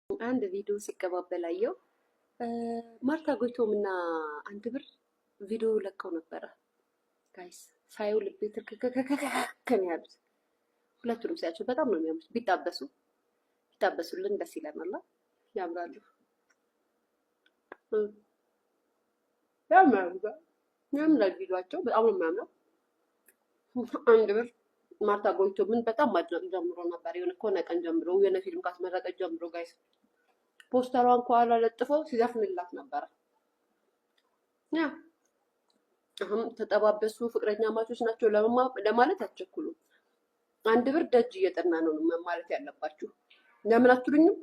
አንድ ቪዲዮ ሲቀባበላየው ማርታ ጎይቶም እና አንድ ብር ቪዲዮ ለቀው ነበረ። ጋይስ ሳየው ልቤ ትርክከከከከከ ያሉት ሁለቱንም ሳያቸው በጣም ነው የሚያምሩት። ቢጣበሱልን ደስ ይለናል። ያምራሉ፣ ያምራል ቪዲዮቸው በጣም ነው የሚያምረው። አንድ ብር ማርታ ጎይቶምን በጣም ማድነቅ ጀምሮ ነበር። የሆነ ከሆነ ቀን ጀምሮ የሆነ ፊልም ካስመረቀች ጀምሮ ጋይስ ፖስተሯን ከኋላ ለጥፈው ሲዘፍንላት ነበረ። ያ አሁን ተጠባበሱ ፍቅረኛ ማቾች ናቸው ለማለት አትቸኩሉም። አንድ ብር ደጅ እየጠና ነው ማለት ያለባችሁ። ለምን አትሉኝም?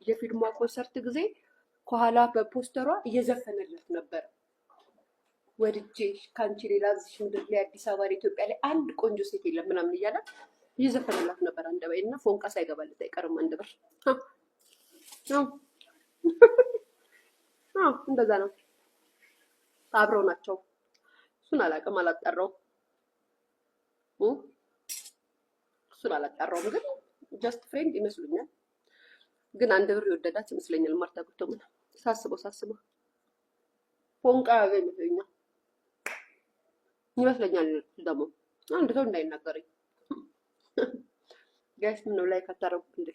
የፊልሟ ኮንሰርት ጊዜ ከኋላ በፖስተሯ እየዘፈነላት ነበር። ወድጄ ከአንቺ ሌላ እዚህ ምድር ላይ አዲስ አበባ ላይ ኢትዮጵያ ላይ አንድ ቆንጆ ሴት የለም ምናምን እያለ እየዘፈነላት ነበር። አንድ በይ እና ፎንቃ ሳይገባለት አይቀርም አንድ ብር። እንደዛ ነው። አብረው ናቸው። እሱን አላውቅም፣ አላጣራውም። ግን ጀስት ፍሬንድ ይመስሉኛል። ግን አንድ ብር የወደዳት ይመስለኛል ማርታ ጎይቶምን ሳስበው ፎንቃ ያገኝ ይመስለኛል። ደግሞ አንድ ሰው እንዳይናገረኝ ጋይስ፣ ምን ነው ላይክ አታረጉት እንዴ?